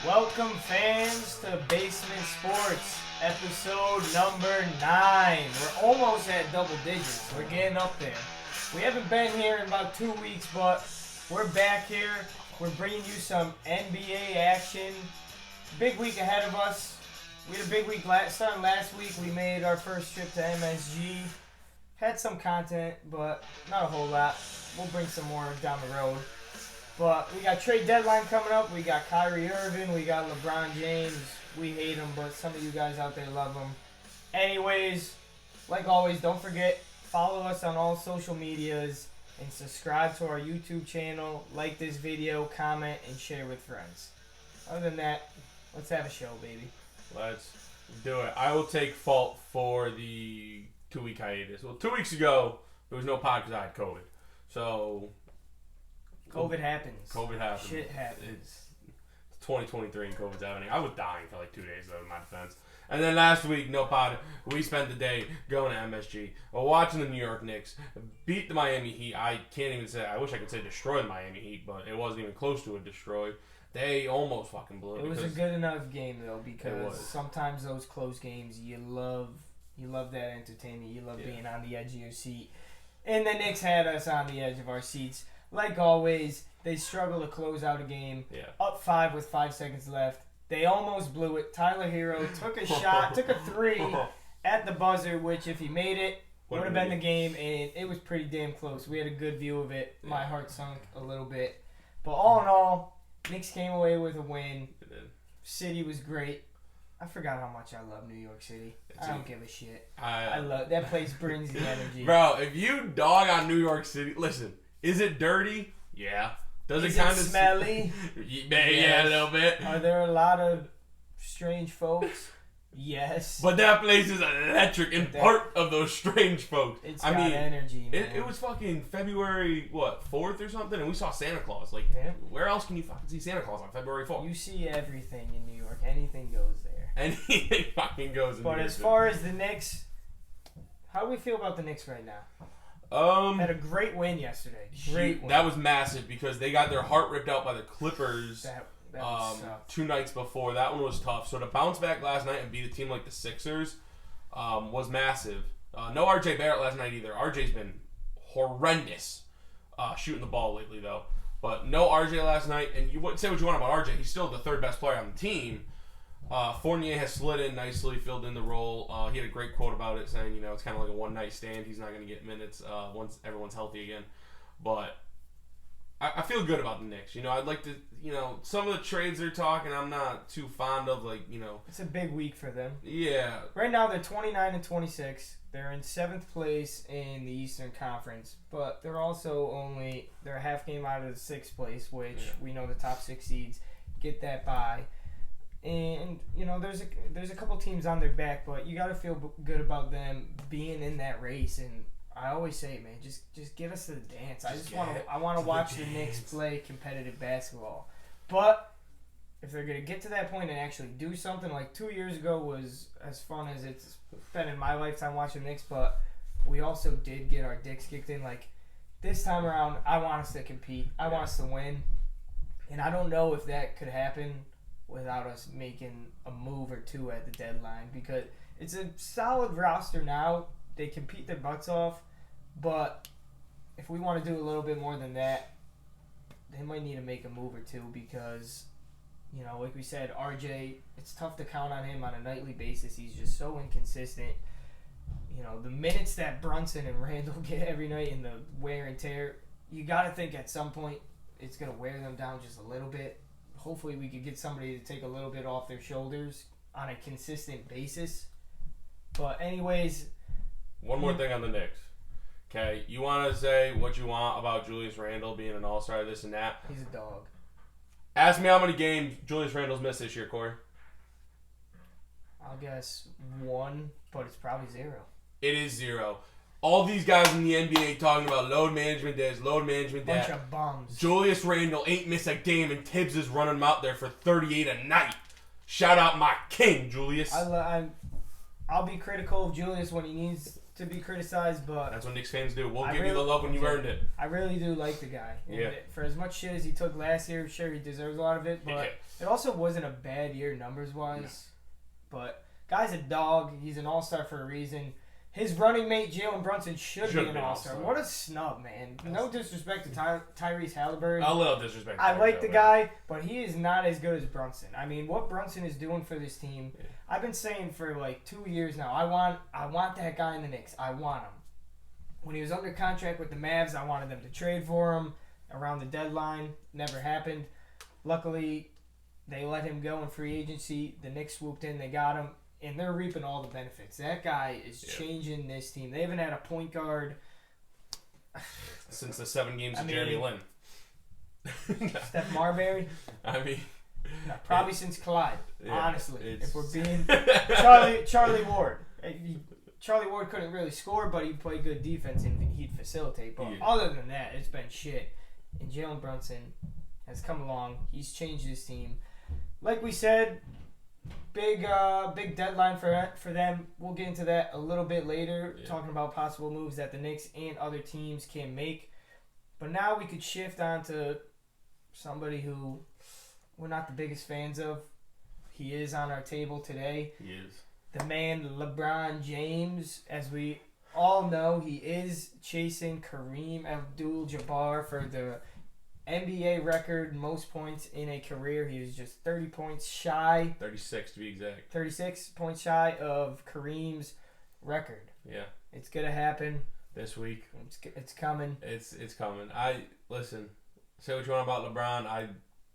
Welcome fans to Basement Sports, episode number 9. We're almost at double digits. We're getting up there. We haven't been here in about 2 weeks, but we're back here. We're bringing you some NBA action. Big week ahead of us. We had a big week starting last week. We made our first trip to MSG. Had some content, but not a whole lot. We'll bring some more down the road. But we got trade deadline coming up. We got Kyrie Irving. We got LeBron James. We hate him, but some of you guys out there love him. Anyways, like always, don't forget, follow us on all social medias and subscribe to our YouTube channel. Like this video, comment, and share with friends. Other than that, let's have a show, baby. Let's do it. I will take fault for the 2-week hiatus. Well, 2 weeks ago, there was no pod because I had COVID. So... COVID happens. Shit happens. It's 2023 and COVID's happening. I was dying for like 2 days, though, in my defense. And then last week, no pod. We spent the day going to MSG, watching the New York Knicks beat the Miami Heat. I can't even say, I wish I could say destroy the Miami Heat, but it wasn't even close to a destroy. They almost fucking blew it. It was a good enough game, though, because sometimes those close games, you love that entertainment. You love being on the edge of your seat. And the Knicks had us on the edge of our seats. Like always, they struggle to close out a game. Yeah. Up 5 with 5 seconds left. They almost blew it. Tyler Hero took a shot, took a 3 at the buzzer, which if he made it, would have been the game, and it was pretty damn close. We had a good view of it. Yeah. My heart sunk a little bit. But all in all, Knicks came away with a win. City was great. I forgot how much I love New York City. I don't give a shit. I love that place. Brings the energy. Bro, if you dog on New York City, listen. Is it dirty? Yeah. Does it kind of smelly? Yeah, a little bit. Are there a lot of strange folks? Yes. But that place is electric and part of those strange folks. It's got energy, man. It was fucking February, 4th or something, and we saw Santa Claus. Like, where else can you fucking see Santa Claus on February 4th? You see everything in New York. Anything goes there. Anything fucking goes in New York. But as far as the Knicks, how do we feel about the Knicks right now? Had a great win yesterday. Great win. That was massive because they got their heart ripped out by the Clippers that 2 nights before. That one was tough. So to bounce back last night and beat a team like the Sixers was massive. No RJ Barrett last night either. RJ's been horrendous shooting the ball lately, though. But no RJ last night. And you say what you want about RJ. He's still the third best player on the team. Fournier has slid in nicely, filled in the role. He had a great quote about it, saying, it's kind of like a one-night stand. He's not going to get minutes once everyone's healthy again. But I feel good about the Knicks. I'd like to, some of the trades they're talking, I'm not too fond of, It's a big week for them. Yeah. Right now, they're 29-26. They're in 7th place in the Eastern Conference. But they're also they're a half game out of the 6th place, which we know the top 6 seeds get that bye. And there's a couple teams on their back, but you got to feel good about them being in that race. And I always say, man, just get us to the dance. I want to watch the Knicks play competitive basketball. But if they're gonna get to that point and actually do something, like 2 years ago was as fun as it's been in my lifetime watching the Knicks. But we also did get our dicks kicked in. Like this time around, I want us to compete. I want us to win. And I don't know if that could happen without us making a move or two at the deadline, because it's a solid roster now. They compete their butts off, but if we want to do a little bit more than that, they might need to make a move or two because, like we said, RJ, it's tough to count on him on a nightly basis. He's just so inconsistent. The minutes that Brunson and Randall get every night and the wear and tear, you got to think at some point it's going to wear them down just a little bit. Hopefully we could get somebody to take a little bit off their shoulders on a consistent basis. But anyways... One more thing on the Knicks. Okay, you want to say what you want about Julius Randle being an all-star, this and that. He's a dog. Ask me how many games Julius Randle's missed this year, Corey. I'll guess 1, but it's probably 0. It is 0. All these guys in the NBA talking about load management this, load management that. Bunch of bums. Julius Randle ain't missed a game, and Tibbs is running him out there for 38 a night. Shout out my king, Julius. I'll be critical of Julius when he needs to to be criticized, but that's what Knicks fans do. We'll I give you the love when you earned it. I really do like the guy. And Yeah. for as much shit as he took last year, sure, he deserves a lot of it, but it also wasn't a bad year numbers-wise. No. But guy's a dog. He's an all-star for a reason. His running mate, Jalen Brunson, should be an all-star. What a snub, man. No disrespect to Tyrese Halliburton. A little disrespect. I like the guy, but he is not as good as Brunson. I mean, what Brunson is doing for this team, I've been saying for like 2 years now, I want that guy in the Knicks. I want him. When he was under contract with the Mavs, I wanted them to trade for him around the deadline. Never happened. Luckily, they let him go in free agency. The Knicks swooped in. They got him. And they're reaping all the benefits. That guy is changing this team. They haven't had a point guard since the 7 games of Jeremy Lin. Steph Marbury. I mean, no, probably since Clyde. Honestly, if we're being Charlie Ward. Charlie Ward couldn't really score, but he played good defense and he'd facilitate. But other than that, it's been shit. And Jalen Brunson has come along. He's changed his team. Like we said. Big deadline for them. We'll get into that a little bit later, talking about possible moves that the Knicks and other teams can make. But now we could shift on to somebody who we're not the biggest fans of. He is on our table today. He is. The man LeBron James. As we all know, he is chasing Kareem Abdul-Jabbar for the NBA record, most points in a career. He was just 30 points shy. 36 to be exact. 36 points shy of Kareem's record. Yeah. It's going to happen. This week. It's coming. It's coming. Listen, say what you want about LeBron. I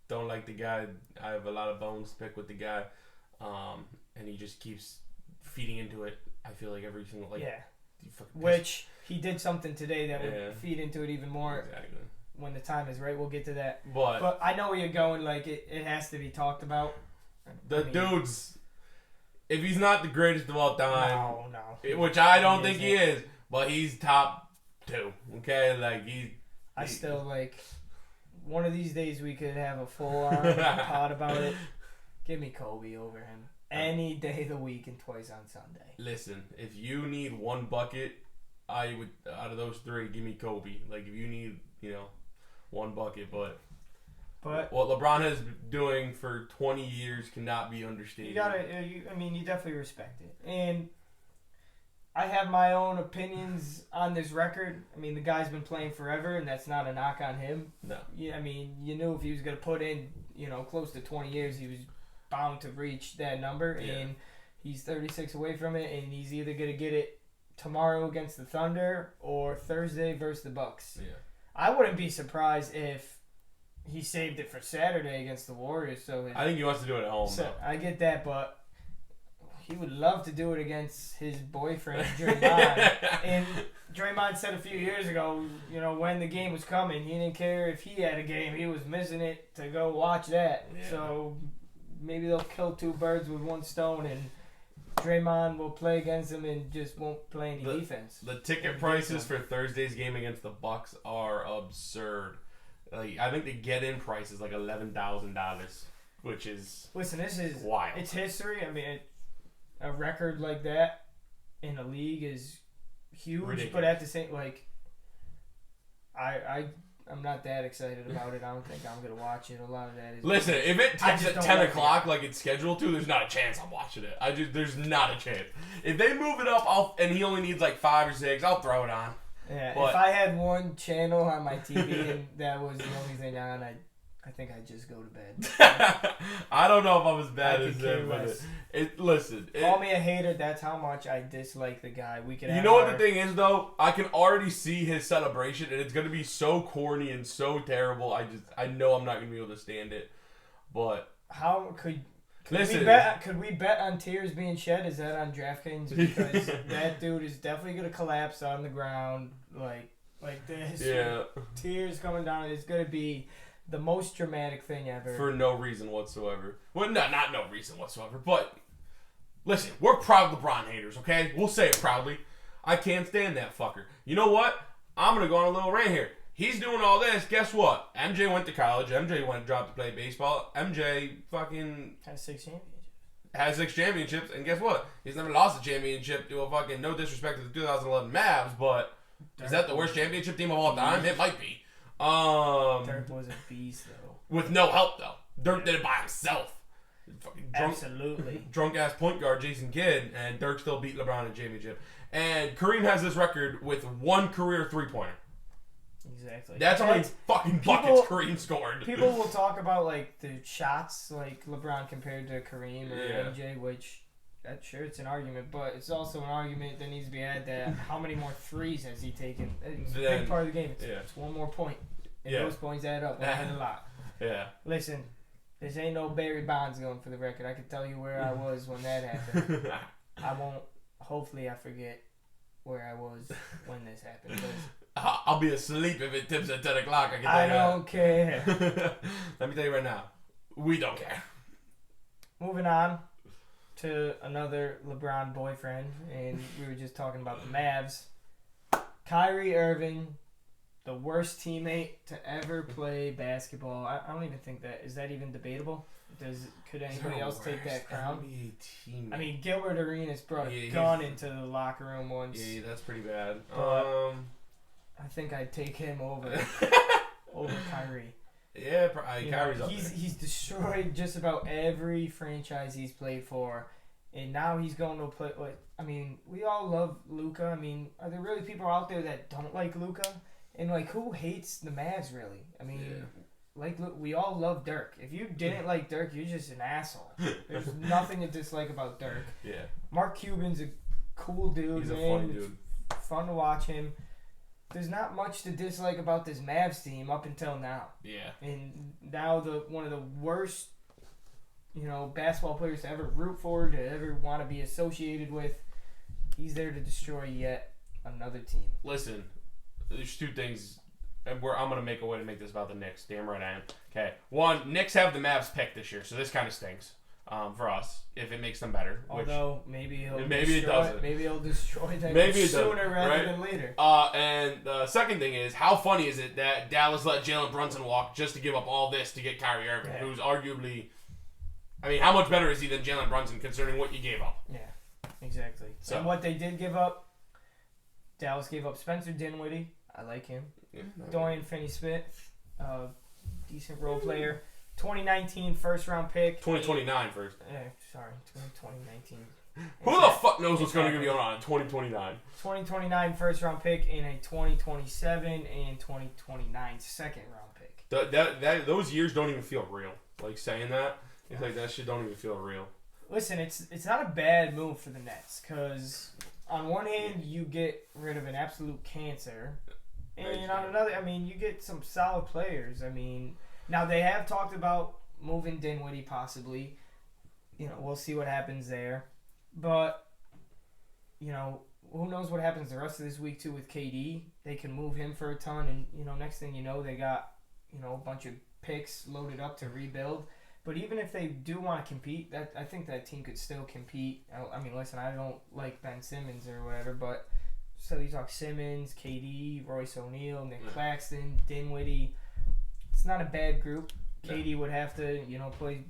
don't like the guy. I have a lot of bones to pick with the guy. And he just keeps feeding into it. I feel like every single, which he did something today that would feed into it even more. Exactly. When the time is right, we'll get to that. But I know where you're going. Like, it has to be talked about. Dude's, if he's not the greatest of all time, no. Which I don't think he is, but he's top 2. Okay, like I still like. One of these days we could have a full-on pod about it. Give me Kobe over him any day of the week and twice on Sunday. Listen, if you need one bucket, I would out of those 3, give me Kobe. Like if you need, one bucket, but what LeBron has been doing for 20 years cannot be understated. You definitely respect it. And I have my own opinions on this record. I mean, the guy's been playing forever, and that's not a knock on him. No. Yeah, I mean, you knew if he was going to put in, close to 20 years, he was bound to reach that number, and he's 36 away from it, and he's either going to get it tomorrow against the Thunder or Thursday versus the Bucks. Yeah. I wouldn't be surprised if he saved it for Saturday against the Warriors. I think he wants to do it at home, though. I get that, but he would love to do it against his boyfriend, Draymond. And Draymond said a few years ago, when the game was coming, he didn't care if he had a game. He was missing it to go watch that. Yeah. So maybe they'll kill 2 birds with 1 stone, and Draymond will play against him and just won't play any defense. The ticket prices for Thursday's game against the Bucks are absurd. Like I think the get-in price is like $11,000, which is this is wild. It's history. I mean, a record like that in a league is huge. Ridiculous. But at the same, I'm not that excited about it. I don't think I'm gonna watch it. A lot of that is. Listen, if it tips at 10 o'clock like it's scheduled to, there's not a chance I'm watching it. There's not a chance. If they move it up, and he only needs like 5 or 6, I'll throw it on. Yeah, if I had one channel on my TV and that was the only thing on, I think I'd just go to bed. I don't know if I'm as bad as them, but listen. Call me a hater. That's how much I dislike the guy. You know what the thing is, though? I can already see his celebration, and it's going to be so corny and so terrible. I know I'm not going to be able to stand it. But how could we bet on tears being shed? Is that on DraftKings? Because that dude is definitely going to collapse on the ground like this. Yeah. Tears coming down. It's going to be the most dramatic thing ever. For no reason whatsoever. Well, not no reason whatsoever. But, listen, we're proud LeBron haters, okay? We'll say it proudly. I can't stand that fucker. You know what? I'm going to go on a little rant here. He's doing all this. Guess what? MJ went to college. MJ went and dropped to play baseball. MJ fucking... Had 6 championships. has 6 championships, and guess what? He's never lost a championship to a fucking, no disrespect to the 2011 Mavs, but is that the worst championship team of all time? It might be. Dirk was a beast, though. With no help, though. Dirk did it by himself. Fucking Absolutely. Drunk-ass point guard Jason Kidd, and Dirk still beat LeBron in a championship. And Kareem has this record with 1 career three-pointer. Exactly. That's how many fucking buckets Kareem scored. People will talk about, like, the shots, like LeBron compared to Kareem or MJ, which, sure, it's an argument, but it's also an argument that needs to be had that how many more threes has he taken? It's a big part of the game. It's 1 more point. And those points add up. A lot. Yeah. Listen, this ain't no Barry Bonds going for the record. I can tell you where I was when that happened. I won't. Hopefully I forget where I was when this happened. I'll be asleep if it tips at 10 o'clock. I don't care. Let me tell you right now. We don't care. Moving on to another LeBron boyfriend, and we were just talking about the Mavs. Kyrie Irving, the worst teammate to ever play basketball. I don't even think that is that even debatable. Could anybody else take that crown? NBA I mean, Gilbert Arenas brought a gun into the locker room once. Yeah, that's pretty bad. I think I'd take him over Kyrie. Yeah, Kyrie's up there. He's destroyed just about every franchise he's played for, and now he's going to play. I mean, we all love Luka. I mean, are there really people out there that don't like Luka? And like, who hates the Mavs really? I mean, like, look, we all love Dirk. If you didn't like Dirk, you're just an asshole. There's nothing to dislike about Dirk. Yeah. Mark Cuban's a cool dude. He's man. a funny dude. Fun to watch him. There's not much to dislike about this Mavs team up until now. Yeah. And now one of the worst, basketball players to ever root for, to ever want to be associated with, he's there to destroy yet another team. Listen, there's 2 things, and I'm going to make a way to make this about the Knicks. Damn right I am. Okay. 1, Knicks have the Mavs pick this year, so this kind of stinks for us, if it makes them better. Although, maybe he'll destroy them sooner rather than later. And the second thing is, how funny is it that Dallas let Jalen Brunson walk just to give up all this to get Kyrie Irving, who's arguably, I mean, how much better is he than Jalen Brunson considering what you gave up? Yeah, exactly. So, and what they did give up, Dallas gave up Spencer Dinwiddie. I like him. Yeah, Dorian Finney-Smith, decent role player. 2019 first-round pick. 2029 first. Sorry, 2019. Who the fuck knows what's going to be on in 2029? 2029 first-round pick and a 2027 and 2029 second-round pick. Those years don't even feel real. Like, saying that, it's like that shit don't even feel real. Listen, it's not a bad move for the Nets, because on one hand, you get rid of an absolute cancer, and on another, I mean, you get some solid players. I mean, now they have talked about moving Dinwiddie possibly. We'll see what happens there. But, who knows what happens the rest of this week, too, with KD. They can move him for a ton, and, next thing you know, they got, a bunch of picks loaded up to rebuild. But even if they do want to compete, I think that team could still compete. I mean, listen, I don't like Ben Simmons or whatever, but so you talk Simmons, KD, Royce O'Neal, Nick Claxton, Dinwiddie. It's not a bad group. KD would have to, play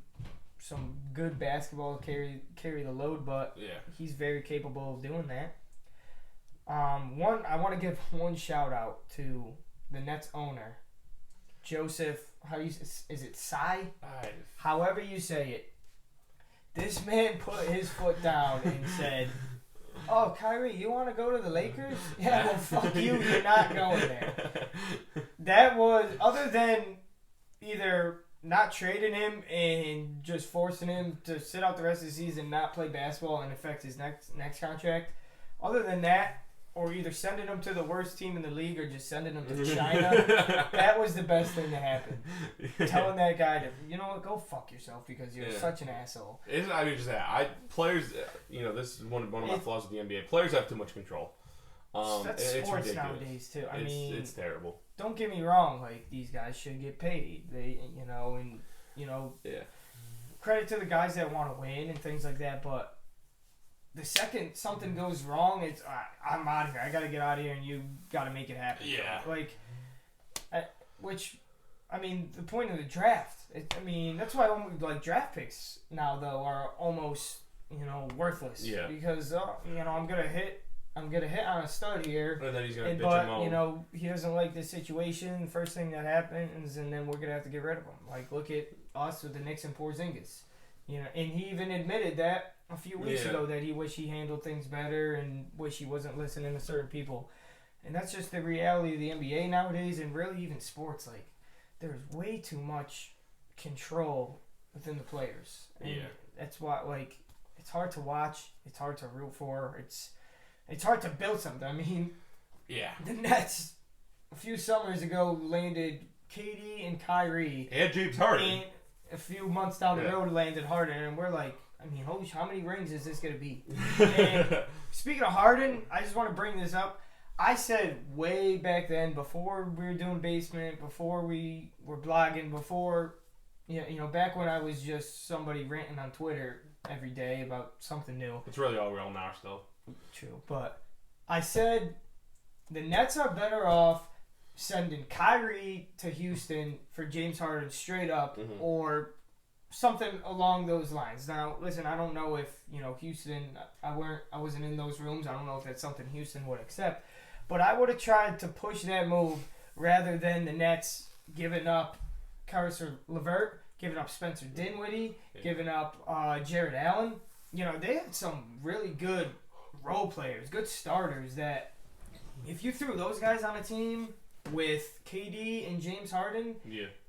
some good basketball, carry the load, but he's very capable of doing that. I want to give one shout out to the Nets owner, Joseph. Is it Tsai? However you say it. This man put his foot down and said, "Oh, Kyrie, you want to go to the Lakers? Yeah, well, fuck you. You're not going there." That was, other than either not trading him and just forcing him to sit out the rest of the season, not play basketball, and affect his next contract. Other than that, or either sending him to the worst team in the league or just sending him to China, that was the best thing to happen. Telling that guy to, go fuck yourself because you're such an asshole. I mean, just that. Players, this is one of my flaws with the NBA. Players have too much control. That's it's sports ridiculous. nowadays, too. I mean, it's terrible. Don't get me wrong. Like, these guys should get paid. They, credit to the guys that want to win and things like that, but the second something goes wrong, it's I'm out of here. I got to get out of here, and you got to make it happen. Yeah. Like, which I mean, the point of the draft. That's why like draft picks now though are almost worthless. Yeah. Because I'm gonna hit on a stud here. And then he's gonna bitch him out. He doesn't like this situation. First thing that happens, and then we're gonna have to get rid of him. Like look at us with the Knicks and Porzingis. And he even admitted that a few weeks ago that he wished he handled things better and wish he wasn't listening to certain people. And that's just the reality of the NBA nowadays, and really even sports. Like there's way too much control within the players. And that's why it's hard to watch. It's hard to root for. It's hard to build something. I mean, the Nets a few summers ago landed KD and Kyrie. And James Harden. And a few months down the road landed Harden. And we're like, holy, how many rings is this going to be? And speaking of Harden, I just want to bring this up. I said way back then, before we were doing Basement, before we were blogging, before, back when I was just somebody ranting on Twitter every day about something new. It's really all real now still. True, but I said the Nets are better off sending Kyrie to Houston for James Harden straight up, or something along those lines. Now, listen, I don't know if Houston. I wasn't in those rooms. I don't know if that's something Houston would accept, but I would have tried to push that move rather than the Nets giving up Caris LeVert, giving up Spencer Dinwiddie, giving up Jared Allen. They had some really good role players, good starters that if you threw those guys on a team with KD and James Harden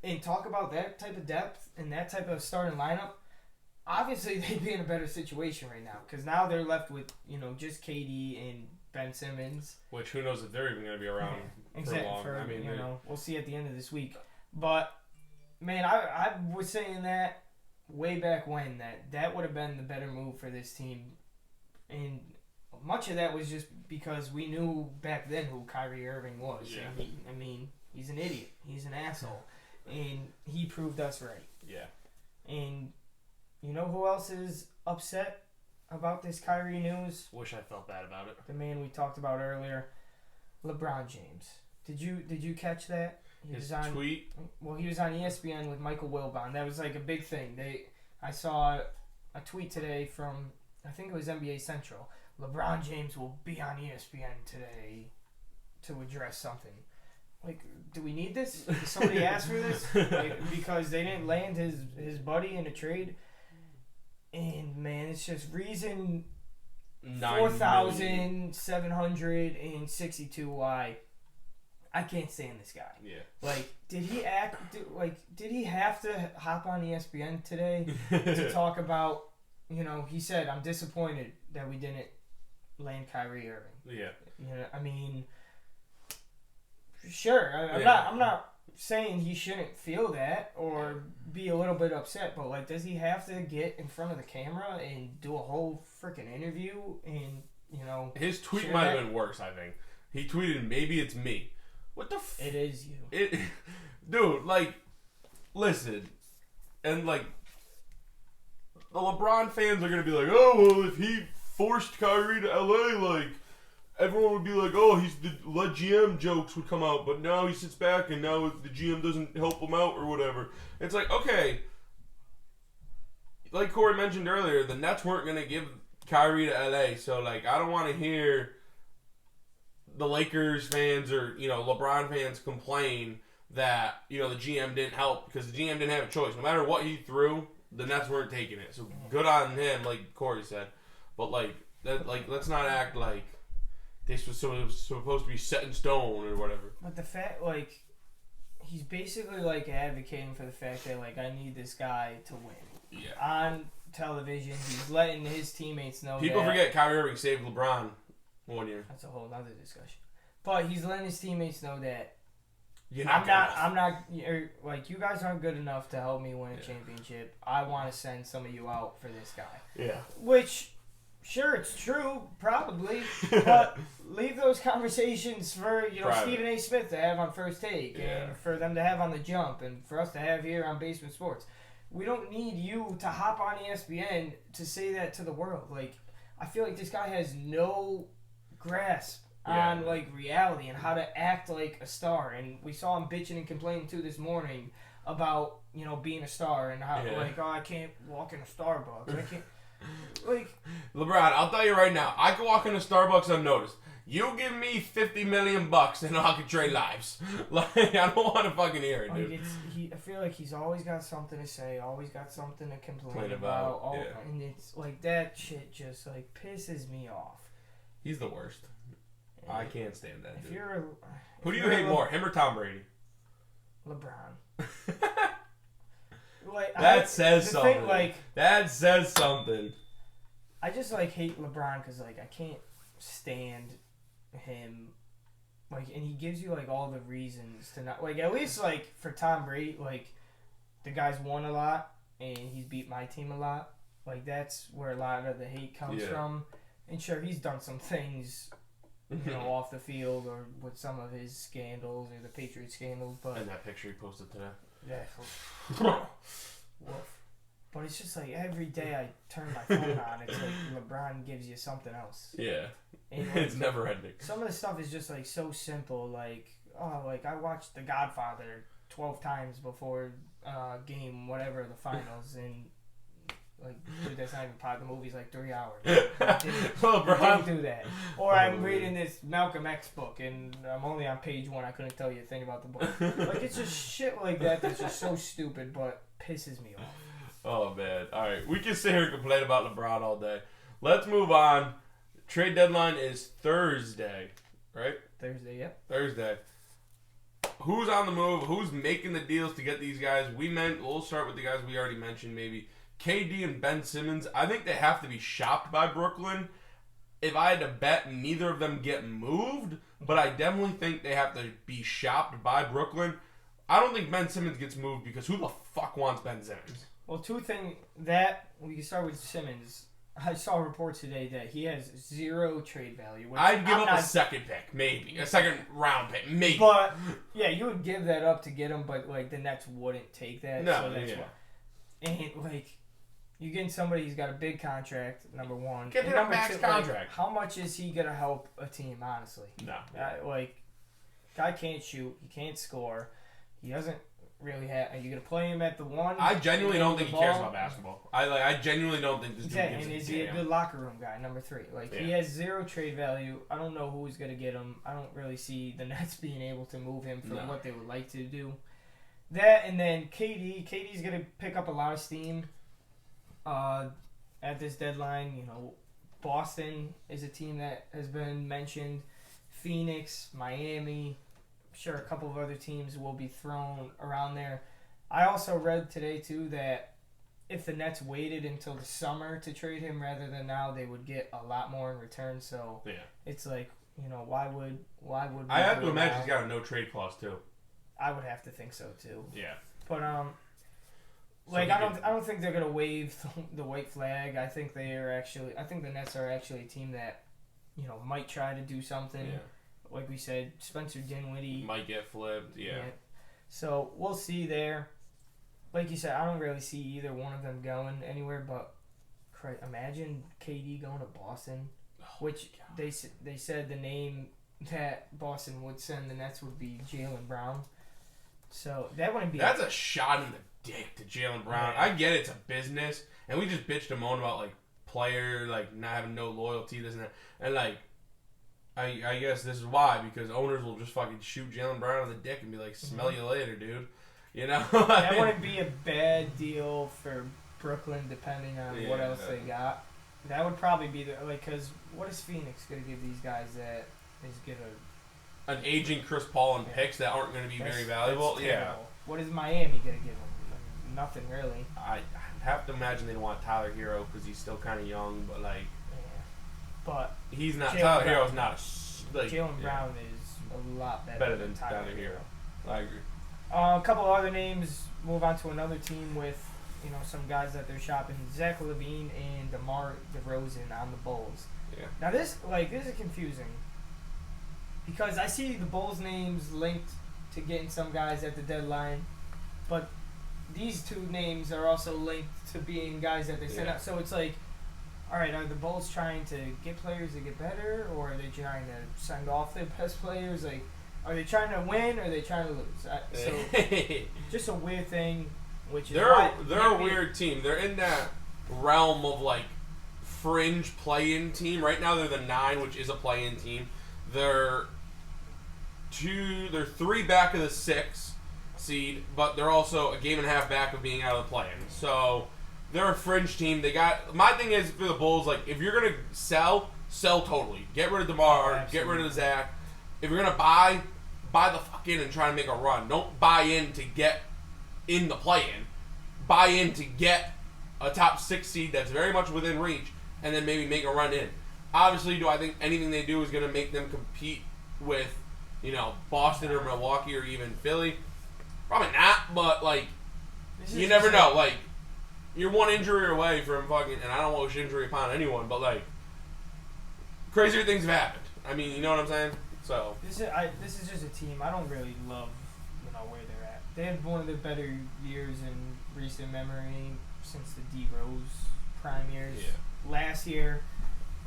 and talk about that type of depth and that type of starting lineup, obviously they'd be in a better situation right now because now they're left with, just KD and Ben Simmons. Which who knows if they're even going to be around for long. We'll see at the end of this week. But, man, I was saying that way back when that would have been the better move for this team. And much of that was just because we knew back then who Kyrie Irving was. Yeah. And he's an idiot. He's an asshole. And he proved us right. Yeah. And you know who else is upset about this Kyrie news? Wish I felt bad about it. The man we talked about earlier, LeBron James. Did you catch that? His tweet? Well, he was on ESPN with Michael Wilbon. That was like a big thing. I saw a tweet today from, I think it was NBA Central. LeBron James will be on ESPN today to address something. Like, do we need this? Did somebody ask for this? Because they didn't land his buddy in a trade. And, man, it's just reason 4,762 why I can't stand this guy. Yeah. Like, did he have to hop on ESPN today to talk about, he said, I'm disappointed that we didn't land Kyrie Irving. Yeah. Sure. I'm not saying he shouldn't feel that or be a little bit upset, but does he have to get in front of the camera and do a whole freaking interview and his tweet might have been worse. I think he tweeted, "Maybe it's me." What the? It is you. Dude. Listen, and the LeBron fans are gonna be like, "Oh well, if he forced Kyrie to LA, everyone would be like, oh, he's the GM jokes would come out, but now he sits back and now the GM doesn't help him out or whatever." It's like, okay, like Corey mentioned earlier, the Nets weren't going to give Kyrie to LA, so I don't want to hear the Lakers fans or, LeBron fans complain that, the GM didn't help because the GM didn't have a choice. No matter what he threw, the Nets weren't taking it. So good on him, like Corey said. But let's not act like this was supposed to be set in stone or whatever. But the fact, he's basically advocating for the fact that I need this guy to win. Yeah. On television, he's letting his teammates know. People forget Kyrie Irving saved LeBron 1 year. That's a whole other discussion. But he's letting his teammates know that you guys aren't good enough to help me win a championship. I want to send some of you out for this guy. Yeah. Which, sure, it's true, probably, but leave those conversations for, Stephen A. Smith to have on First Take and for them to have on The Jump and for us to have here on Basement Sports. We don't need you to hop on ESPN to say that to the world. I feel like this guy has no grasp on like reality and how to act like a star. And we saw him bitching and complaining too this morning about being a star and how like I can't walk in a Starbucks. I can't like LeBron. I'll tell you right now, I can walk into Starbucks unnoticed. You give me $50 million and I can trade lives. Like I don't want to fucking hear it, dude. I feel like he's always got something to say, always got something to complain about. And it's like that shit just like pisses me off. He's the worst. I can't stand that, dude. Who do you hate more, him or Tom Brady? LeBron. Like that says something. Thing, that says something. I just hate LeBron because I can't stand him. And he gives you all the reasons to not at least for Tom Brady, the guy's won a lot and he's beat my team a lot. That's where a lot of the hate comes from. And sure, he's done some things, off the field or with some of his scandals or the Patriots scandals, but and that picture he posted today. Yeah. But it's just every day I turn my phone on, it's LeBron gives you something else. Yeah. And it's never ending. Some of the stuff is just so simple, I watched The Godfather 12 times before game whatever the finals, and dude, that's not even part of the movie's 3 hours. LeBron didn't do that. Or I'm reading this Malcolm X book and I'm only on page 1. I couldn't tell you a thing about the book. It's just shit like that that's just so stupid but pisses me off. Oh man. Alright, we can sit here and complain about LeBron all day. Let's move on. Trade deadline is Thursday, right? Thursday, yep. Thursday. Who's on the move? Who's making the deals to get these guys? We'll start with the guys we already mentioned, maybe. KD and Ben Simmons, I think they have to be shopped by Brooklyn. If I had to bet, neither of them get moved, but I definitely think they have to be shopped by Brooklyn. I don't think Ben Simmons gets moved because who the fuck wants Ben Simmons? Well, two things that we can start with Simmons. I saw reports today that he has 0 trade value. I'd give up a second pick, maybe. A second round pick, maybe. But, yeah, you would give that up to get him, but, the Nets wouldn't take that. No, so that's why. And, you're getting somebody who's got a big contract, number one. Give him a max contract. How much is he going to help a team, honestly? No. Guy can't shoot. He can't score. He doesn't really have... Are you going to play him at the 1? I genuinely don't think he cares about basketball. I genuinely don't think this dude gives and is he a good locker room guy, number 3? He has 0 trade value. I don't know who's going to get him. I don't really see the Nets being able to move him for what they would like to do. That, and then KD. KD's going to pick up a lot of steam. At this deadline, Boston is a team that has been mentioned. Phoenix, Miami, I'm sure a couple of other teams will be thrown around there. I also read today too that if the Nets waited until the summer to trade him rather than now, they would get a lot more in return. So it's why would I have to imagine he's got a no trade clause too. I would have to think so too. Yeah. But I don't think they're gonna wave the white flag. I think the Nets are actually a team that, might try to do something. Yeah. Like we said, Spencer Dinwiddie might get flipped. Yeah. So we'll see there. Like you said, I don't really see either one of them going anywhere. But imagine KD going to Boston, which they said the name that Boston would send the Nets would be Jaylen Brown. So that wouldn't be. That's a shot in the dick to Jaylen Brown. Yeah. I get it's a business, and we just bitched and moaned about player not having no loyalty, this and that, and I guess this is why, because owners will just fucking shoot Jaylen Brown in the dick and be like, smell you later, dude. That wouldn't be a bad deal for Brooklyn, depending on what else they got. That would probably be because what is Phoenix gonna give these guys that is gonna an aging Chris Paul and picks that aren't going to be very valuable? Yeah. What is Miami going to give him? Nothing really. I have to imagine they don't want Tyler Hero because he's still kind of young, but but he's not. Tyler Hero's not Jaylen Brown is a lot better than Tyler Hero. I agree. A couple of other names. Move on to another team with some guys that they're shopping. Zach LaVine and DeMar DeRozan on the Bulls. Yeah. Now this is confusing because I see the Bulls names linked to getting some guys at the deadline, but these two names are also linked to being guys that they sent out. So it's all right, are the Bulls trying to get players to get better, or are they trying to send off their best players? Like, are they trying to win, or are they trying to lose? So, just a weird thing, which is they're a weird team. They're in that realm of, like, fringe play-in team. Right now they're the 9, which is a play-in team. They're 3 back of the 6 seed, but they're also a game and a half back of being out of the play-in. So they're a fringe team. My thing is for the Bulls, like, if you're gonna sell totally. Get rid of DeMar, Absolutely. get rid of Zach. If you're gonna buy the fuck in and try to make a run. Don't buy in to get in the play-in. Buy in to get a top 6 seed that's very much within reach, and then maybe make a run in. Obviously, do I think anything they do is going to make them compete with, Boston or Milwaukee or even Philly? Probably not, but, like, you never know. Like, you're one injury away from fucking, and I don't wish injury upon anyone, but, like, crazier things have happened. I mean, you know what I'm saying? So this is just a team I don't really love, where they're at. They had one of their better years in recent memory since the D Rose prime years. Yeah. Last year,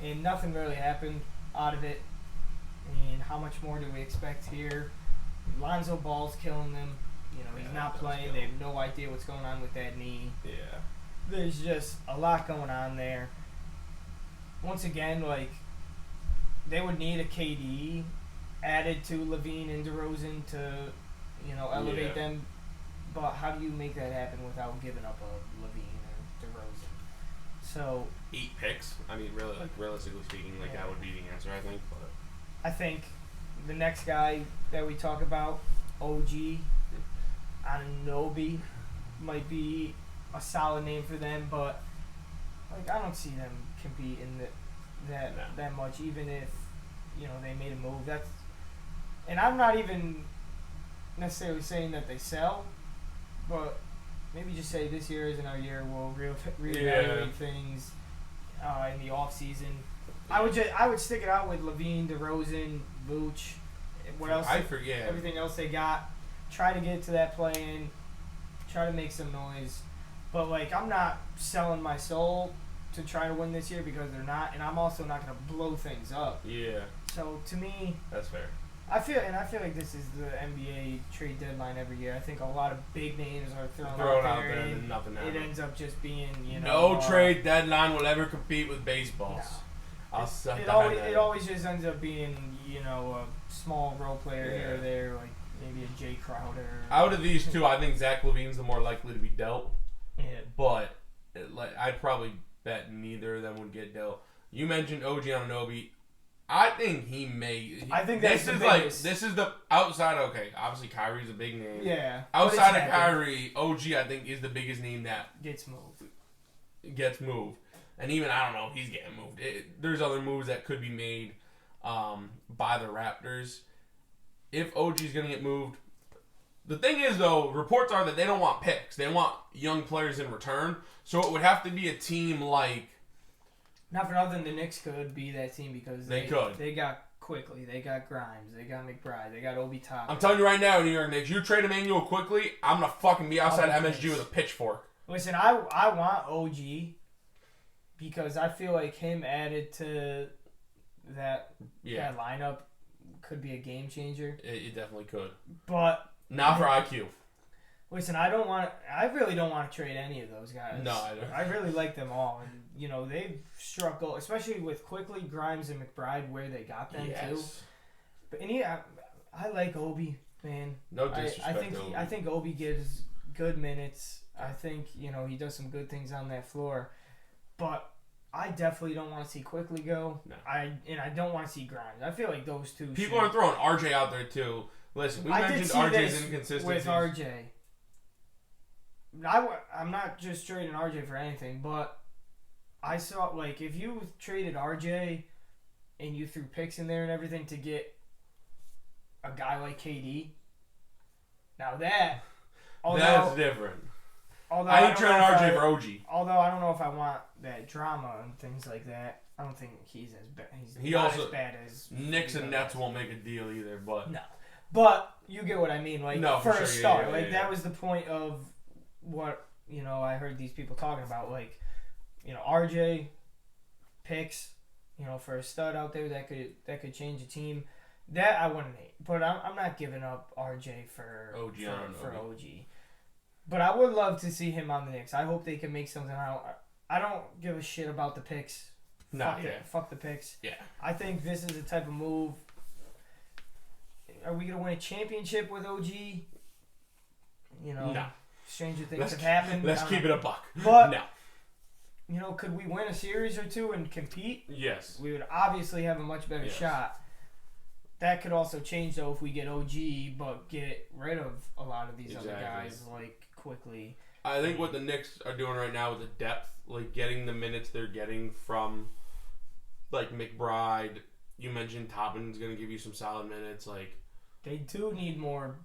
and nothing really happened out of it. And how much more do we expect here? Lonzo Ball's killing them. He's not playing. They have no idea what's going on with that knee. yeah, There's just a lot going on there. Once again, like, they would need a KD added to Levine and DeRozan to, elevate them. But how do you make that happen without giving up a Levine or DeRozan? So 8 picks. I mean, really, like, realistically speaking, like, that would be the answer, I think. But I think the next guy that we talk about, OG Anunoby, might be a solid name for them, but, like, I don't see them competing that much, even if they made a move. And I'm not even necessarily saying that they sell, but maybe just say this year isn't our year. We'll reevaluate things in the off season. I would stick it out with Levine, DeRozan, Vooch. What else? I forget everything else they got. Try to get to that play-in. Try to make some noise. But, like, I'm not selling my soul to try to win this year because they're not, and I'm also not going to blow things up. Yeah. So to me, That's fair. I feel like this is the NBA trade deadline every year. I think a lot of big names are thrown out there, and nothing happens. It ends up just being no trade deadline will ever compete with baseballs. No. It always just ends up being a small role player here or there, like maybe a Jay Crowder. Out of these two, I think Zach LaVine's the more likely to be dealt. Yeah. But I'd probably bet neither of them would get dealt. You mentioned OG Anunoby. I think he may. I think that's this is the outside. Okay, obviously Kyrie's a big name. Yeah. Outside of Kyrie, OG I think is the biggest name that gets moved. And even I don't know if he's getting moved. There's other moves that could be made by the Raptors if OG's gonna get moved. The thing is, though, reports are that they don't want picks. They want young players in return. So it would have to be a team like. Not for nothing, the Knicks could be that team because they could. They got Quickly, they got Grimes, they got McBride, they got Obi Toppin. I'm telling you right now, New York Knicks, you trade Emmanuel Quickly, I'm gonna fucking be outside MSG with a pitchfork. Listen, I want OG because I feel like him added to that lineup could be a game changer. It definitely could, but not for IQ. Listen, I really don't want to trade any of those guys. No, I don't. I really like them all, and they've struck gold, especially with Quickly, Grimes, and McBride, where they got them too. But I like Obi, man. No disrespect. I think Obi gives good minutes. I think he does some good things on that floor, but I definitely don't want to see Quickly go. No. I don't want to see Grimes. I feel like those two. People are throwing RJ out there too. Listen, we mentioned RJ's inconsistencies with RJ. I'm not just trading RJ for anything, but I saw, like, if you traded RJ and you threw picks in there and everything to get a guy like KD, now that's different. I ain't trading RJ for OG. Although I don't know if I want that drama and things like that. I don't think he's as bad. He's not as bad as Knicks and Nets won't make a deal either, but no. But you get what I mean. Like, for a start, that was the point of what I heard these people talking about. Like, RJ, picks, for a stud out there that could change a team, that I wouldn't hate. But I'm not giving up RJ for OG. But I would love to see him on the Knicks. I hope they can make something out. I don't give a shit about the picks. Fuck the picks. Yeah. I think this is the type of move. Are we gonna win a championship with OG? No. Stranger things have happened. Let's keep it a buck. But no. Could we win a series or two and compete? Yes. We would obviously have a much better shot. That could also change though if we get OG, but get rid of a lot of these other guys quickly. I think what the Knicks are doing right now with the depth, getting the minutes they're getting from McBride. You mentioned Toppin's going to give you some solid minutes. They do need more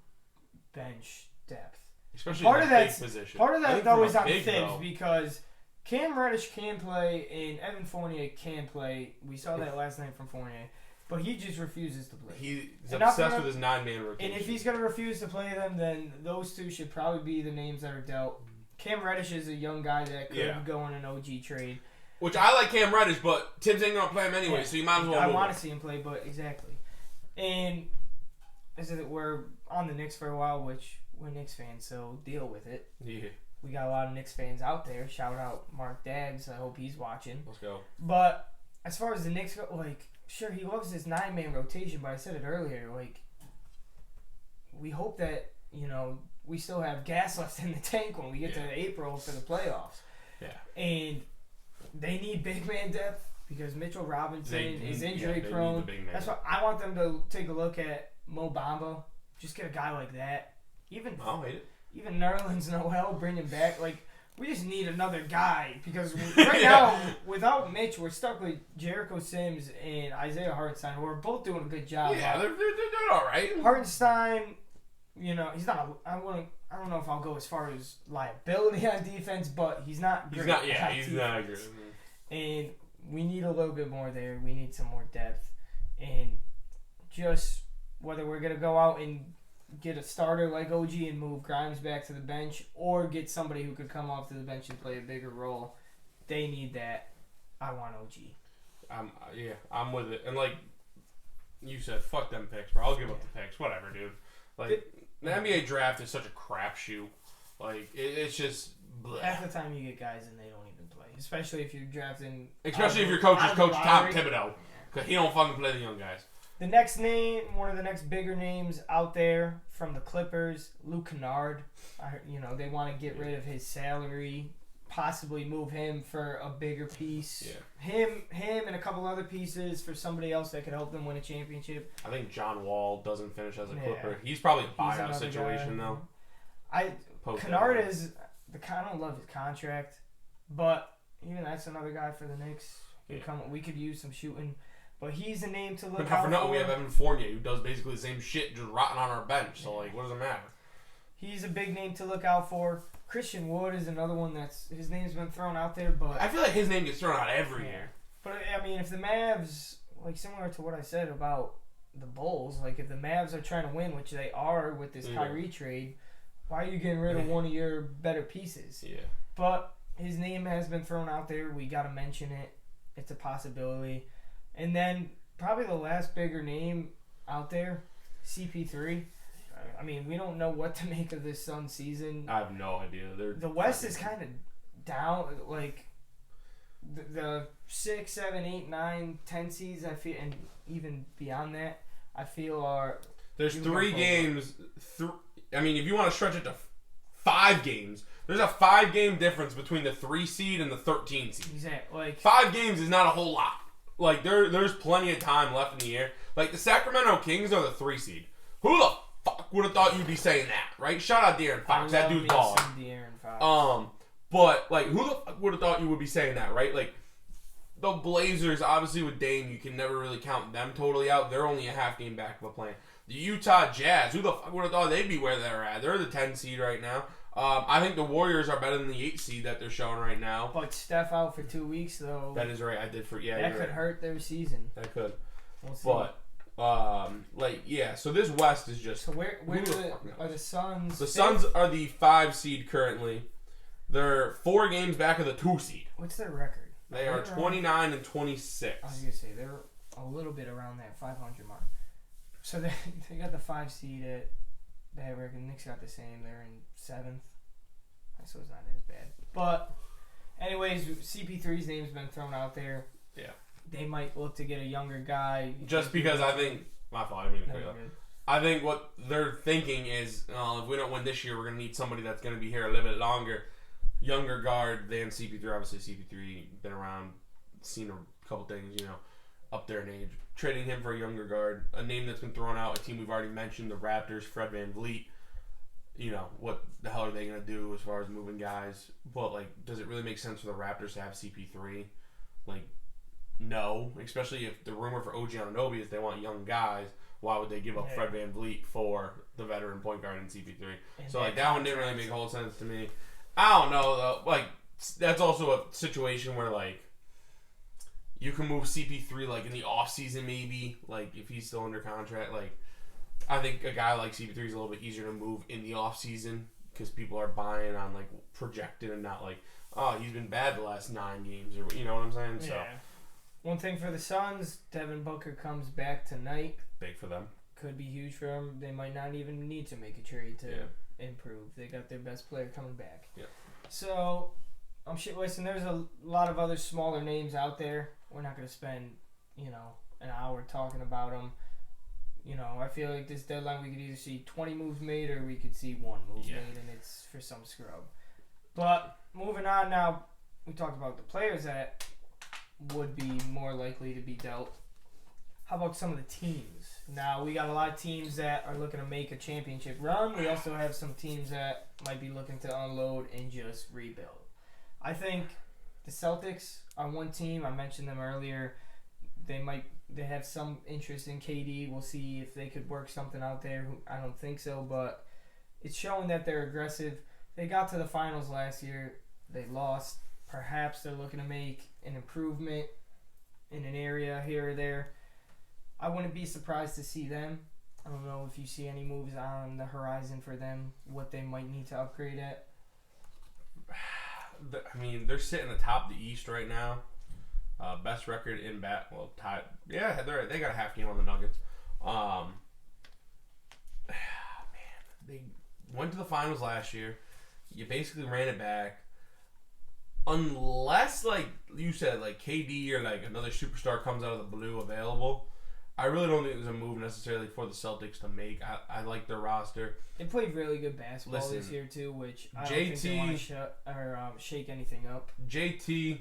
bench depth, especially in the big position. Part of that though is on Thibs because Cam Reddish can play and Evan Fournier can play. We saw that last night from Fournier. But he just refuses to play. He's obsessed with his 9-man rotation. And if he's going to refuse to play them, then those two should probably be the names that are dealt. Cam Reddish is a young guy that could go in an OG trade. Which I like Cam Reddish, but Tibbs ain't going to play him anyway, so you might as well I want to see him play, but exactly. And we're on the Knicks for a while, which we're Knicks fans, so deal with it. Yeah. We got a lot of Knicks fans out there. Shout out Mark Daggs. I hope he's watching. Let's go. But as far as the Knicks go, sure, he loves his 9-man rotation, but I said it earlier, we hope that, we still have gas left in the tank when we get to April for the playoffs. Yeah. And they need big man depth because Mitchell Robinson is injury prone. That's why I want them to take a look at Mo Bamba. Just get a guy like that. Even Nerlens Noel, bring him back. We just need another guy because right now, without Mitch, we're stuck with Jericho Sims and Isaiah Hartenstein, who are both doing a good job. Yeah, they're all right. Hartenstein, he's not. I don't know if I'll go as far as liability on defense, but he's not great. He's not good. And we need a little bit more there. We need some more depth, and just whether we're gonna go out and get a starter like OG and move Grimes back to the bench, or get somebody who could come off to the bench and play a bigger role. They need that. I want OG. I'm with it. And you said, fuck them picks, bro. I'll give up the picks. Whatever, dude. The NBA draft is such a crapshoot. It's just bleh. Half the time you get guys and they don't even play. Especially if you're drafting. Especially if your coach is Coach Tom Thibodeau. Because he don't fucking play the young guys. The next name, one of the next bigger names out there from the Clippers, Luke Kennard. They want to get rid of his salary, possibly move him for a bigger piece. Yeah. Him and a couple other pieces for somebody else that could help them win a championship. I think John Wall doesn't finish as a Clipper. He's probably a buyout situation, though. Kennard is I don't love his contract, but even that's another guy for the Knicks. We could use some shooting. But he's a name to look out for. We have Evan Fournier, who does basically the same shit, just rotting on our bench. So, what does it matter? He's a big name to look out for. Christian Wood is another one his name's been thrown out there, but I feel like his name gets thrown out every year. But if the Mavs, similar to what I said about the Bulls, if the Mavs are trying to win, which they are with this Kyrie trade, why are you getting rid of one of your better pieces? Yeah. But his name has been thrown out there. We got to mention it. It's a possibility. And then probably the last bigger name out there, CP3. We don't know what to make of this Suns season. I have no idea. The West is kind of down. The 6, 7, 8, 9, 10 seeds, I feel, and even beyond that, I feel are... There's 3 games. If you want to stretch it to 5 games, there's a 5-game difference between the 3 seed and the 13 seed. Exactly. 5 games is not a whole lot. There's plenty of time left in the year. The Sacramento Kings are the 3 seed. Who the fuck would have thought you'd be saying that, right? Shout out De'Aaron Fox. That dude's balling. But who the fuck would have thought you would be saying that, right? The Blazers, obviously with Dame, you can never really count them totally out. They're only a half game back of a plan. The Utah Jazz, who the fuck would have thought they'd be where they're at? They're the 10 seed right now. I think the Warriors are better than the 8 seed that they're showing right now. But Steph out for 2 weeks, though. That is right. I did for that could hurt their season. That could. We'll see. But so this West is just. So where are the Suns? The Suns are the 5 seed currently. They're 4 games back of the 2 seed. What's their record? They are 29 and 26. I was gonna say they're a little bit around that 500 mark. So they got the 5 seed at the record. Knicks got the same. They're in 7th. So it's not as bad. But anyways, CP3's name's been thrown out there. Yeah. They might look to get a younger guy. Just because I think my fault. I mean, I think what they're thinking is, if we don't win this year, we're gonna need somebody that's gonna be here a little bit longer, younger guard than CP3. Obviously, CP3 been around, seen a couple things, up there in age. Trading him for a younger guard, a name that's been thrown out, a team we've already mentioned, the Raptors, Fred VanVleet. What the hell are they gonna do as far as moving guys? But does it really make sense for the Raptors to have CP3? No, especially if the rumor for OG Anunoby is they want young guys. Why would they give up Fred VanVleet for the veteran point guard in CP3? So that one didn't really make a whole sense to me. I don't know though. That's also a situation where you can move CP3 in the off season maybe. If he's still under contract. I think a guy like CP3 is a little bit easier to move in the off season because people are buying on projected and not he's been bad the last 9 games or you know what I'm saying. So. Yeah. One thing for the Suns, Devin Booker comes back tonight. Big for them. Could be huge for them. They might not even need to make a trade to improve. They got their best player coming back. Yeah. So, listen, there's a lot of other smaller names out there. We're not going to spend, an hour talking about them. I feel like this deadline we could either see 20 moves made or we could see 1 move made, and it's for some scrub. But moving on now, we talked about the players that would be more likely to be dealt. How about some of the teams? Now, we got a lot of teams that are looking to make a championship run. We also have some teams that might be looking to unload and just rebuild. I think the Celtics are one team. I mentioned them earlier. They have some interest in KD. We'll see if they could work something out there. I don't think so, but it's showing that they're aggressive. They got to the finals last year. They lost. Perhaps they're looking to make an improvement in an area here or there. I wouldn't be surprised to see them. I don't know if you see any moves on the horizon for them, what they might need to upgrade at. I mean, they're sitting atop the East right now. Best record in tied. Yeah, they got a half game on the Nuggets. Man, they went to the finals last year. You basically ran it back. Unless, you said, KD or, another superstar comes out of the blue available, I really don't think there's a move necessarily for the Celtics to make. I like their roster. They played really good basketball this year, too, which I don't think they want to shake anything up. JT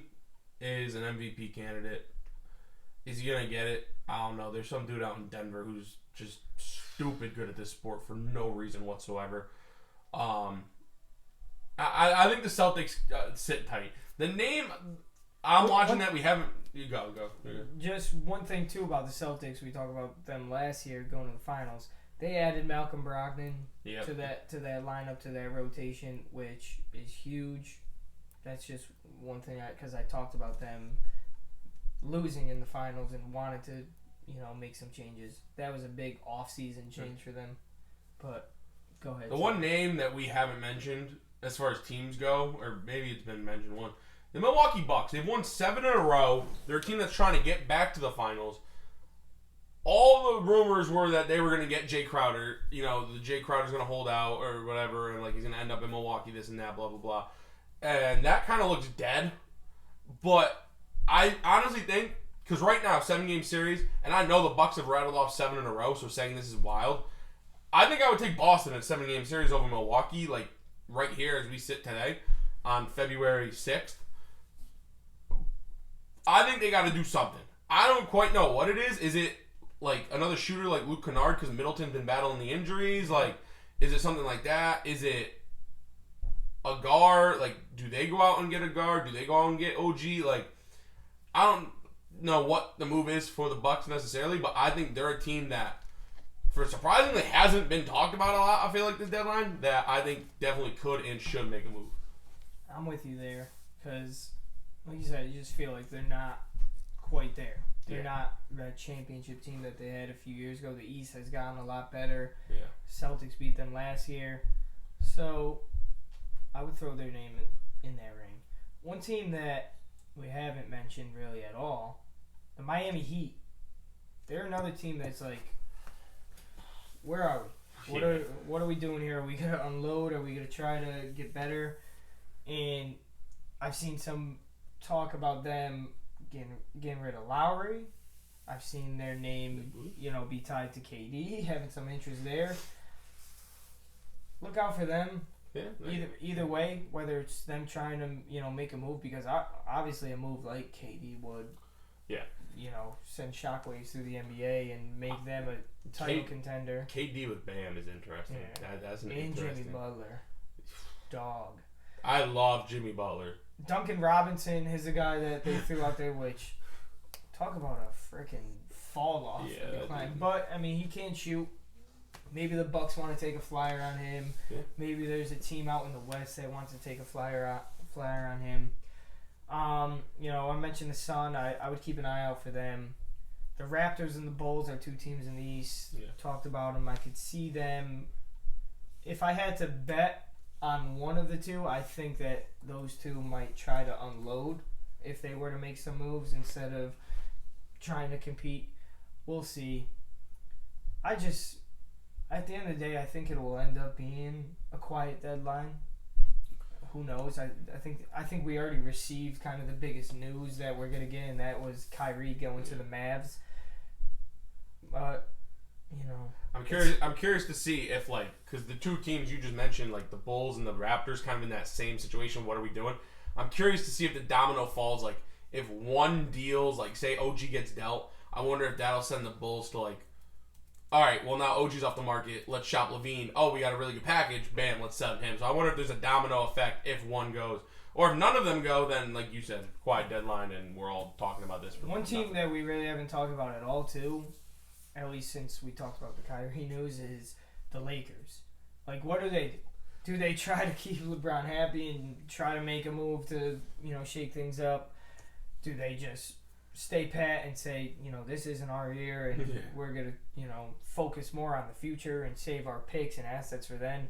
is an MVP candidate. Is he going to get it? I don't know. There's some dude out in Denver who's just stupid good at this sport for no reason whatsoever. I think the Celtics sit tight. The name I'm watching that we haven't. You go. Yeah. Just one thing too about the Celtics. We talked about them last year going to the finals. They added Malcolm Brogdon to that lineup, to that rotation, which is huge. That's just one thing because I talked about them losing in the finals and wanted to make some changes. That was a big off-season change for them. But go ahead. The one name that we haven't mentioned as far as teams go, or maybe it's been mentioned once, the Milwaukee Bucks. They've won 7 in a row. They're a team that's trying to get back to the finals. All the rumors were that they were going to get Jay Crowder. The Jay Crowder's going to hold out or whatever, and he's going to end up in Milwaukee, this and that, blah, blah, blah. And that kind of looks dead. But I honestly think, because right now, 7-game series, and I know the Bucks have rattled off 7 in a row, so saying this is wild. I think I would take Boston in a 7-game series over Milwaukee, right here as we sit today on February 6th. I think they got to do something. I don't quite know what it is. Is it another shooter like Luke Kennard because Middleton's been battling the injuries? Is it something like that? Is it a guard? Do they go out and get a guard? Do they go out and get OG? I don't know what the move is for the Bucks necessarily, but I think they're a team that, for surprisingly, hasn't been talked about a lot, I feel like, this deadline, that I think definitely could and should make a move. I'm with you there, because, like you said, you just feel like they're not quite there. They're not that championship team that they had a few years ago. The East has gotten a lot better. Yeah. Celtics beat them last year. So, I would throw their name in that ring. One team that we haven't mentioned really at all, the Miami Heat. They're another team that's like, where are we? What are we doing here? Are we gonna unload? Are we gonna try to get better? And I've seen some talk about them getting rid of Lowry. I've seen their name, be tied to KD, having some interest there. Look out for them. Yeah. Either way, whether it's them trying to make a move, because obviously a move like KD would, send shockwaves through the NBA and make them a title contender. KD with Bam is interesting. Yeah. That's an interesting. And Jimmy Butler, dog. I love Jimmy Butler. Duncan Robinson is the guy that they threw out there, which talk about a freaking fall off. Yeah, but I mean, he can't shoot. Maybe the Bucks want to take a flyer on him. Yeah. Maybe there's a team out in the West that wants to take a flyer on him. I mentioned the Sun. I would keep an eye out for them. The Raptors and the Bulls are two teams in the East. Yeah. Talked about them. I could see them. If I had to bet on one of the two, I think that those two might try to unload if they were to make some moves instead of trying to compete. We'll see. At the end of the day, I think it will end up being a quiet deadline. Who knows? I think we already received kind of the biggest news that we're gonna get, and that was Kyrie going to the Mavs. But I'm curious to see if because the two teams you just mentioned, like the Bulls and the Raptors, kind of in that same situation. What are we doing? I'm curious to see if the domino falls. If one deals, say OG gets dealt, I wonder if that'll send the Bulls to all right, well, now OG's off the market. Let's shop Levine. Oh, we got a really good package. Bam, let's sell him. So I wonder if there's a domino effect if one goes. Or if none of them go, then, like you said, quiet deadline, and we're all talking about this. One team that we really haven't talked about at all, too, at least since we talked about the Kyrie news, is the Lakers. What do they do? Do they try to keep LeBron happy and try to make a move to, shake things up? Do they just stay pat and say, this isn't our year and we're going to, focus more on the future and save our picks and assets for then?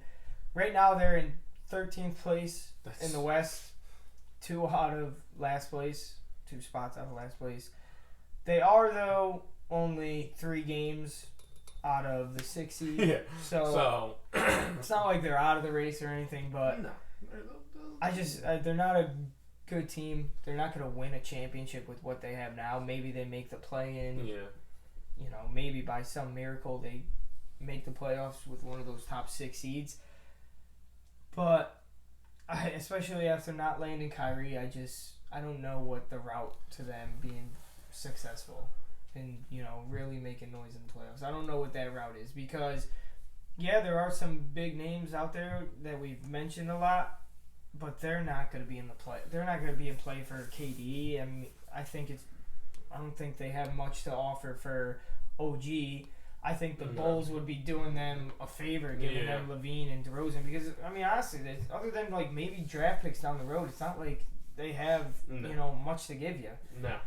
Right now they're in 13th place in the West, 2 spots out of last place. They are, though, only 3 games out of the 6th seed. Yeah. So it's not like they're out of the race or anything, but no. they're not a good team. They're not going to win a championship with what they have now. Maybe they make the play-in. Yeah. Maybe by some miracle they make the playoffs with one of those top 6 seeds. But especially after not landing Kyrie, I don't know what the route to them being successful and really making noise in the playoffs. I don't know what that route is, because there are some big names out there that we've mentioned a lot, but they're not going to be in the play. They're not going to be in play for KD. I mean, I don't think they have much to offer for OG. I think the Bulls would be doing them a favor, giving them Levine and DeRozan, because honestly, other than maybe draft picks down the road, it's not like they have much to give you. No.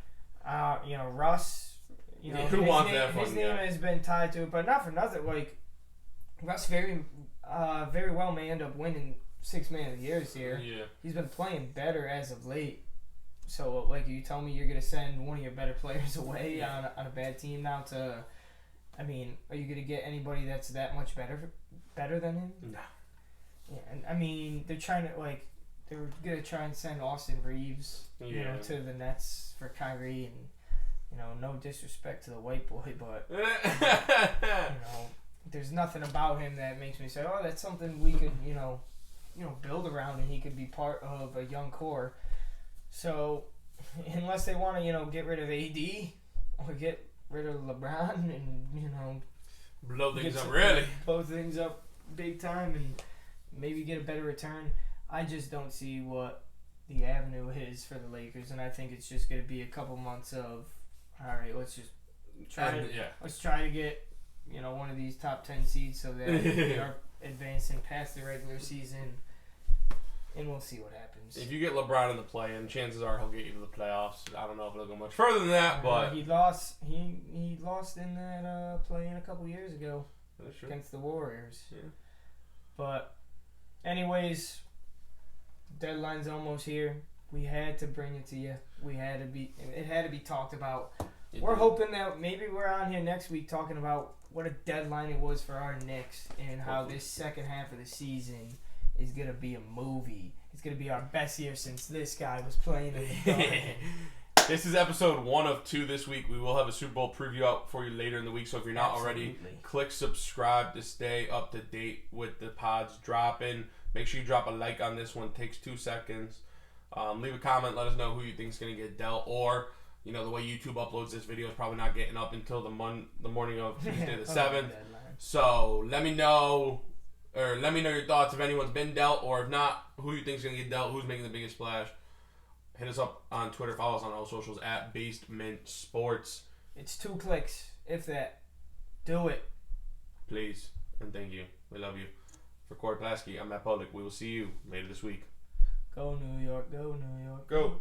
Russ. Who wants that his name has been tied to it, but not for nothing. Russ very well may end up winning 6th Man of the Year this year. Yeah. He's been playing better as of late. So, you tell me you're going to send one of your better players away on a bad team now to... are you going to get anybody that's that much better than him? No. Yeah, and they're trying to, they're going to try and send Austin Reeves, to the Nets for Kyrie, and, no disrespect to the white boy, but, there's nothing about him that makes me say, oh, that's something we could, build around, and he could be part of a young core. So, unless they want to, get rid of AD or get rid of LeBron and, blow things up, really. Blow things up big time and maybe get a better return, I just don't see what the avenue is for the Lakers. And I think it's just going to be a couple months of, all right, let's just try to get, one of these top 10 seeds so that we are advancing past the regular season. And we'll see what happens. If you get LeBron in the play-in, chances are he'll get you to the playoffs. I don't know if it'll go much further than that, but he lost. He lost in that play-in a couple years ago against the Warriors. Yeah. But, anyways, deadline's almost here. We had to bring it to you. It had to be talked about. We're hoping that maybe we're on here next week talking about what a deadline it was for our Knicks and how this second half of the season is going to be a movie. It's going to be our best year since this guy was playing in the Garden. This is episode 1 of 2 this week. We will have a Super Bowl preview out for you later in the week. So if you're not already, click subscribe to stay up to date with the pods dropping. Make sure you drop a like on this one. It takes 2 seconds. Leave a comment. Let us know who you think is going to get dealt. Or, you know, the way YouTube uploads this video is probably not getting up until the morning of Tuesday the 7th. So let me know your thoughts if anyone's been dealt, or if not, who you think is going to get dealt, who's making the biggest splash. Hit us up on Twitter. Follow us on all socials at Basedment Sports. It's 2 clicks, if that. Do it. Please. And thank you. We love you. For Corey Plasky, I'm Matt Public. We will see you later this week. Go New York. Go New York. Go.